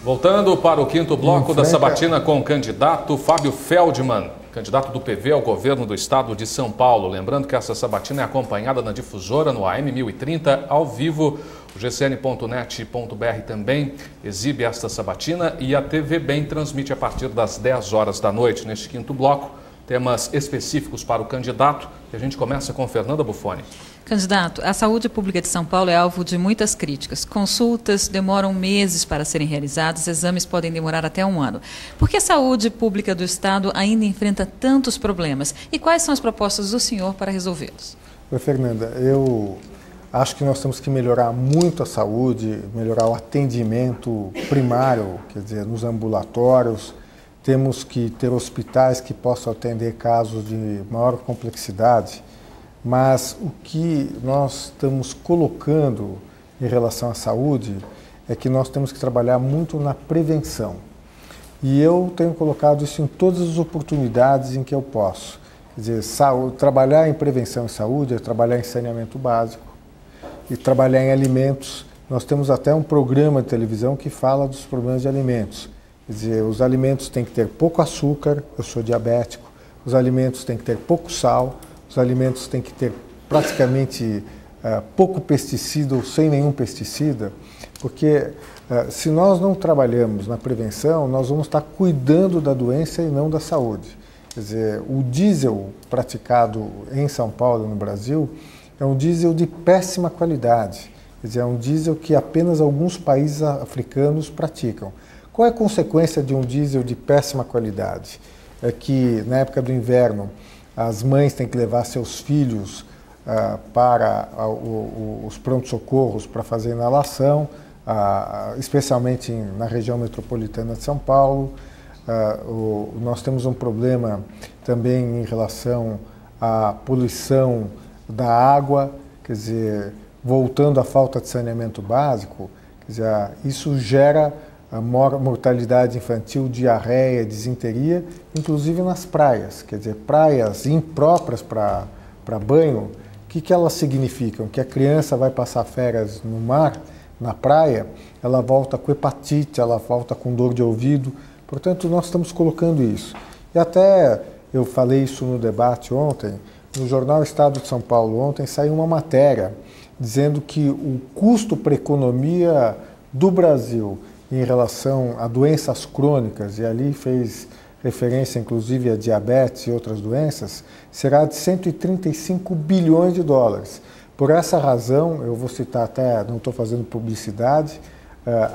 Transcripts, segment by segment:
Voltando para o quinto bloco da sabatina com o candidato Fábio Feldman, candidato do PV ao governo do estado de São Paulo. Lembrando que essa sabatina é acompanhada na difusora no AM 1030, ao vivo. O gcn.net.br também exibe esta sabatina e a TV Bem transmite a partir das 10 horas da noite. Neste quinto bloco, temas específicos para o candidato. E a gente começa com Fernanda Buffoni. Candidato, a saúde pública de São Paulo é alvo de muitas críticas. Consultas demoram meses para serem realizadas, exames podem demorar até 1 ano. Por que a saúde pública do Estado ainda enfrenta tantos problemas? E quais são as propostas do senhor para resolvê-los? Oi, Fernanda, eu acho que nós temos que melhorar muito a saúde, melhorar o atendimento primário, quer dizer, nos ambulatórios. Temos que ter hospitais que possam atender casos de maior complexidade. Mas o que nós estamos colocando em relação à saúde é que nós temos que trabalhar muito na prevenção. E eu tenho colocado isso em todas as oportunidades em que eu posso. Quer dizer, trabalhar em prevenção em saúde é trabalhar em saneamento básico e trabalhar em alimentos. Nós temos até um programa de televisão que fala dos problemas de alimentos. Quer dizer, os alimentos têm que ter pouco açúcar, eu sou diabético, os alimentos têm que ter pouco sal, os alimentos têm que ter praticamente pouco pesticida ou sem nenhum pesticida, porque se nós não trabalhamos na prevenção, nós vamos estar cuidando da doença e não da saúde. Quer dizer, o diesel praticado em São Paulo, no Brasil, é um diesel de péssima qualidade. Quer dizer, é um diesel que apenas alguns países africanos praticam. Qual é a consequência de um diesel de péssima qualidade? É que na época do inverno, as mães têm que levar seus filhos para os pronto-socorros para fazer inalação, especialmente na região metropolitana de São Paulo. Nós temos um problema também em relação à poluição da água, quer dizer, voltando à falta de saneamento básico, quer dizer, isso gera a mortalidade infantil, diarreia, disenteria, inclusive nas praias. Quer dizer, praias impróprias para banho, o que elas significam? Que a criança vai passar férias no mar, na praia, ela volta com hepatite, ela volta com dor de ouvido. Portanto, nós estamos colocando isso. E até eu falei isso no debate ontem, no jornal Estado de São Paulo ontem saiu uma matéria dizendo que o custo para a economia do Brasil em relação a doenças crônicas, e ali fez referência inclusive a diabetes e outras doenças, será de 135 bilhões de dólares. Por essa razão, eu vou citar até, não estou fazendo publicidade,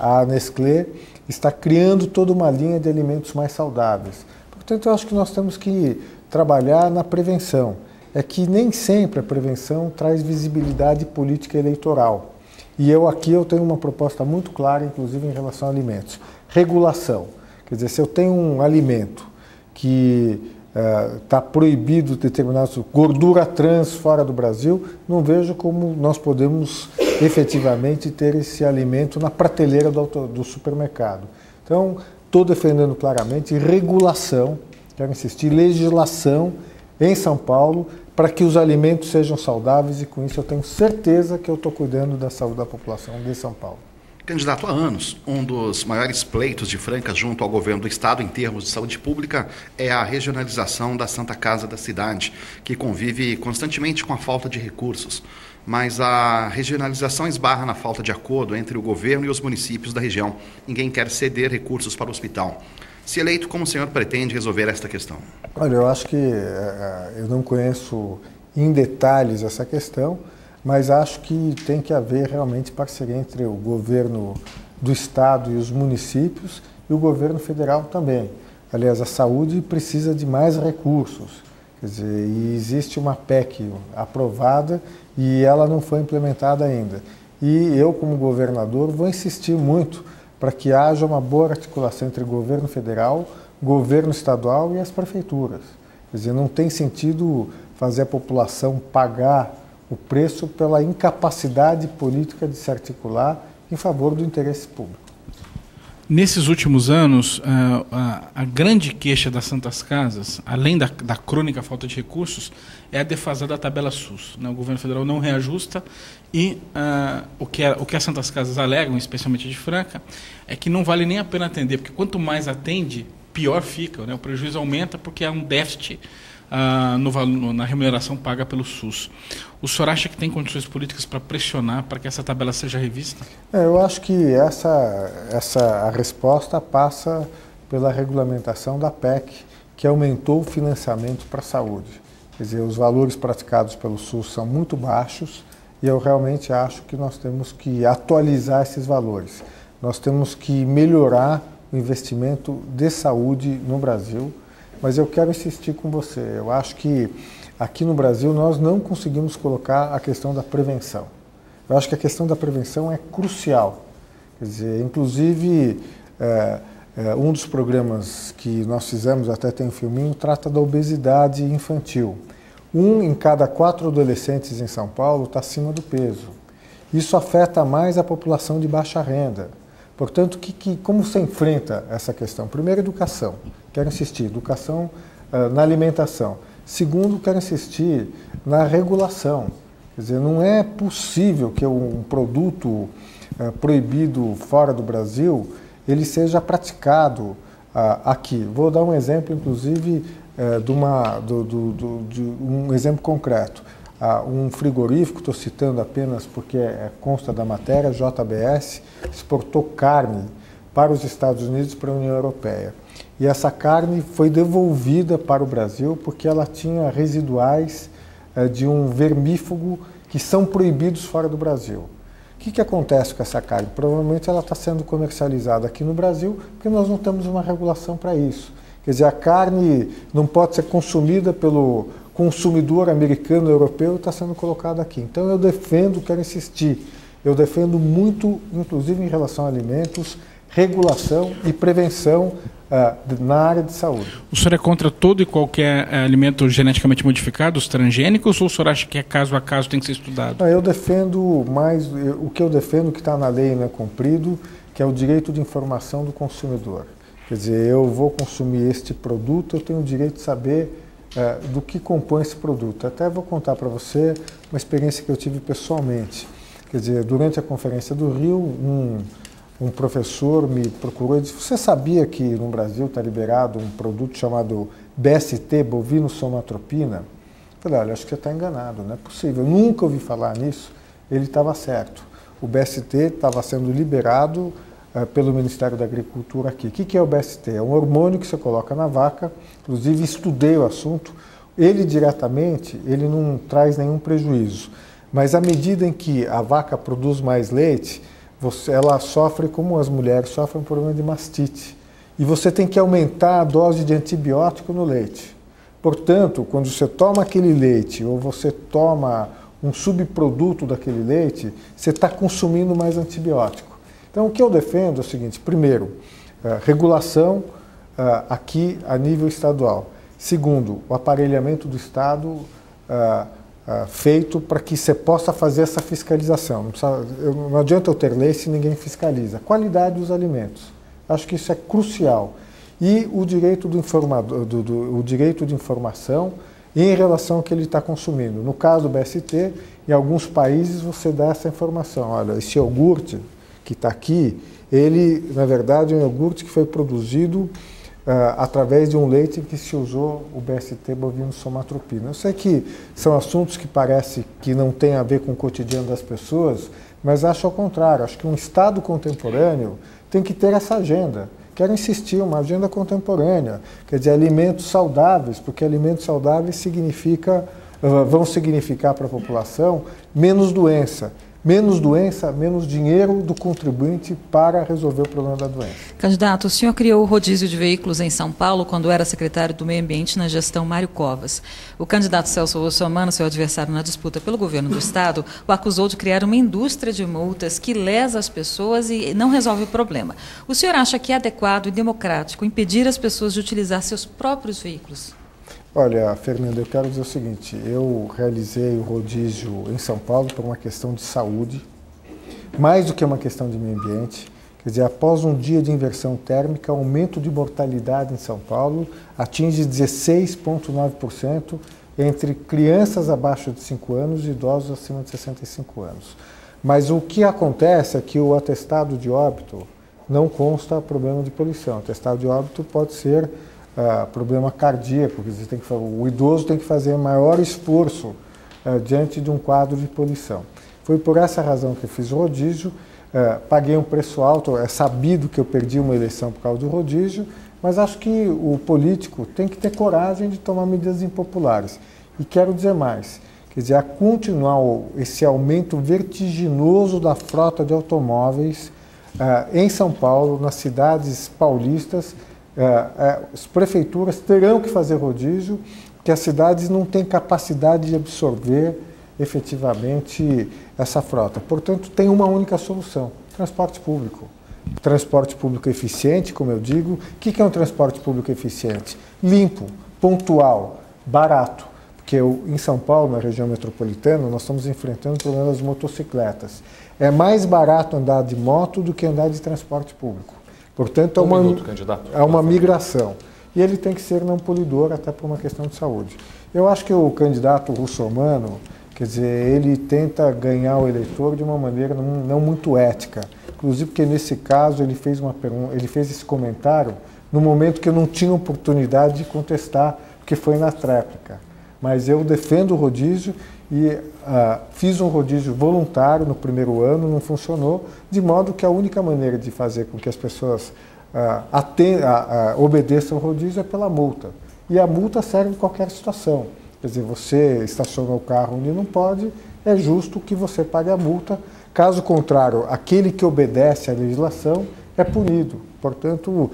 a Nestlé está criando toda uma linha de alimentos mais saudáveis. Portanto, eu acho que nós temos que trabalhar na prevenção. É que nem sempre a prevenção traz visibilidade política eleitoral. E eu tenho uma proposta muito clara, inclusive em relação a alimentos. Regulação. Quer dizer, se eu tenho um alimento que está proibido determinados gordura trans fora do Brasil, não vejo como nós podemos efetivamente ter esse alimento na prateleira do supermercado. Então, estou defendendo claramente regulação, quero insistir, legislação em São Paulo, para que os alimentos sejam saudáveis, e com isso eu tenho certeza que eu estou cuidando da saúde da população de São Paulo. Candidato, há anos, um dos maiores pleitos de Franca junto ao governo do Estado em termos de saúde pública é a regionalização da Santa Casa da cidade, que convive constantemente com a falta de recursos. Mas a regionalização esbarra na falta de acordo entre o governo e os municípios da região. Ninguém quer ceder recursos para o hospital. Se eleito, como o senhor pretende resolver esta questão? Olha, eu acho que eu não conheço em detalhes essa questão, mas acho que tem que haver realmente parceria entre o governo do Estado e os municípios e o governo federal também. Aliás, a saúde precisa de mais recursos. Quer dizer, e existe uma PEC aprovada e ela não foi implementada ainda. E eu, como governador, vou insistir muito para que haja uma boa articulação entre o governo federal, governo estadual e as prefeituras. Quer dizer, não tem sentido fazer a população pagar o preço pela incapacidade política de se articular em favor do interesse público. Nesses últimos anos, a grande queixa das Santas Casas, além da crônica falta de recursos, é a defasada tabela SUS, né? O governo federal não reajusta e o que as Santas Casas alegam, especialmente de Franca, é que não vale nem a pena atender, porque quanto mais atende, pior fica, né? O prejuízo aumenta porque há um déficit na remuneração paga pelo SUS. O senhor acha que tem condições políticas para pressionar para que essa tabela seja revista? Eu acho que a resposta passa pela regulamentação da PEC, que aumentou o financiamento para a saúde. Quer dizer, os valores praticados pelo SUS são muito baixos e eu realmente acho que nós temos que atualizar esses valores. Nós temos que melhorar o investimento de saúde no Brasil. Mas eu quero insistir com você. Eu acho que aqui no Brasil nós não conseguimos colocar a questão da prevenção. Eu acho que a questão da prevenção é crucial. Quer dizer, inclusive, um dos programas que nós fizemos, até tem um filminho, trata da obesidade infantil. 1 em cada 4 adolescentes em São Paulo está acima do peso. Isso afeta mais a população de baixa renda. Portanto, como se enfrenta essa questão? Primeiro, educação. Quero insistir, educação na alimentação. Segundo, quero insistir na regulação. Quer dizer, não é possível que um produto proibido fora do Brasil, ele seja praticado aqui. Vou dar um exemplo, inclusive, de um exemplo concreto. Um frigorífico, estou citando apenas porque consta da matéria, JBS, exportou carne para os Estados Unidos e para a União Europeia. E essa carne foi devolvida para o Brasil porque ela tinha residuais de um vermífugo que são proibidos fora do Brasil. O que acontece com essa carne? Provavelmente ela está sendo comercializada aqui no Brasil porque nós não temos uma regulação para isso. Quer dizer, a carne não pode ser consumida pelo consumidor americano, europeu, está sendo colocada aqui. Então eu quero insistir, eu defendo muito, inclusive em relação a alimentos, regulação e prevenção na área de saúde. O senhor é contra todo e qualquer alimento geneticamente modificado, os transgênicos, ou o senhor acha que é caso a caso, tem que ser estudado? Eu defendo mais, o que eu defendo que está na lei e não é cumprido, que é o direito de informação do consumidor. Quer dizer, eu vou consumir este produto, eu tenho o direito de saber do que compõe esse produto. Até vou contar para você uma experiência que eu tive pessoalmente. Quer dizer, durante a Conferência do Rio, um professor me procurou e disse: você sabia que no Brasil está liberado um produto chamado BST, bovino somatropina? Eu falei: olha, acho que você está enganado, não é possível, eu nunca ouvi falar nisso. Ele estava certo. O BST estava sendo liberado pelo Ministério da Agricultura aqui. O que é o BST? É um hormônio que você coloca na vaca, inclusive estudei o assunto. Ele diretamente, ele não traz nenhum prejuízo, mas à medida em que a vaca produz mais leite, ela sofre, como as mulheres sofrem, um problema de mastite. E você tem que aumentar a dose de antibiótico no leite. Portanto, quando você toma aquele leite ou você toma um subproduto daquele leite, você está consumindo mais antibiótico. Então, o que eu defendo é o seguinte: primeiro, regulação aqui a nível estadual. Segundo, o aparelhamento do Estado feito para que você possa fazer essa fiscalização. Não adianta eu ter lei se ninguém fiscaliza. Qualidade dos alimentos. Acho que isso é crucial. E o direito o direito de informação em relação ao que ele está consumindo. No caso do BST, em alguns países você dá essa informação. Olha, esse iogurte que está aqui, ele, na verdade, é um iogurte que foi produzido através de um leite em que se usou o BST bovino somatropina. Eu sei que são assuntos que parece que não têm a ver com o cotidiano das pessoas, mas acho ao contrário. Acho que um Estado contemporâneo tem que ter essa agenda. Quero insistir, uma agenda contemporânea, quer dizer, alimentos saudáveis, porque alimentos saudáveis vão significar para a população menos doença, menos dinheiro do contribuinte para resolver o problema da doença. Candidato, o senhor criou o rodízio de veículos em São Paulo quando era secretário do Meio Ambiente na gestão Mário Covas. O candidato Celso Russomano, seu adversário na disputa pelo governo do Estado, o acusou de criar uma indústria de multas que lesa as pessoas e não resolve o problema. O senhor acha que é adequado e democrático impedir as pessoas de utilizar seus próprios veículos? Olha, Fernanda, eu quero dizer o seguinte: eu realizei o rodízio em São Paulo por uma questão de saúde, mais do que uma questão de meio ambiente. Quer dizer, após um dia de inversão térmica, o aumento de mortalidade em São Paulo atinge 16,9% entre crianças abaixo de 5 anos e idosos acima de 65 anos. Mas o que acontece é que o atestado de óbito não consta problema de poluição. O atestado de óbito pode ser problema cardíaco, quer dizer, o idoso tem que fazer maior esforço diante de um quadro de poluição. Foi por essa razão que eu fiz o rodízio, paguei um preço alto, é sabido que eu perdi uma eleição por causa do rodízio, mas acho que o político tem que ter coragem de tomar medidas impopulares. E quero dizer mais, quer dizer, a continuar esse aumento vertiginoso da frota de automóveis em São Paulo, nas cidades paulistas, as prefeituras terão que fazer rodízio, porque as cidades não têm capacidade de absorver efetivamente essa frota. Portanto, tem uma única solução: transporte público. Transporte público eficiente, como eu digo. O que é um transporte público eficiente? Limpo, pontual, barato. Porque em São Paulo, na região metropolitana, nós estamos enfrentando o problema das motocicletas. É mais barato andar de moto do que andar de transporte público. Portanto, é uma migração. E ele tem que ser não poluidor, até por uma questão de saúde. Eu acho que o candidato russomano, quer dizer, ele tenta ganhar o eleitor de uma maneira não muito ética. Inclusive porque, nesse caso, ele fez esse comentário no momento que eu não tinha oportunidade de contestar, porque foi na tréplica. Mas eu defendo o rodízio e fiz um rodízio voluntário no primeiro ano, não funcionou, de modo que a única maneira de fazer com que as pessoas obedeçam o rodízio é pela multa. E a multa serve em qualquer situação. Quer dizer, você estacionou o carro onde não pode, é justo que você pague a multa. Caso contrário, aquele que obedece à legislação é punido. Portanto,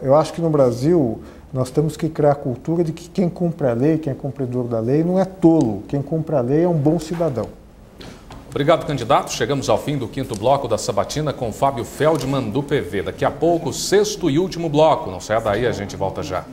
eu acho que no Brasil nós temos que criar a cultura de que quem cumpre a lei, quem é cumpridor da lei, não é tolo. Quem cumpre a lei é um bom cidadão. Obrigado, candidato. Chegamos ao fim do 5º bloco da Sabatina com Fábio Feldman, do PV. Daqui a pouco, o 6º e último bloco. Não saia daí, a gente volta já.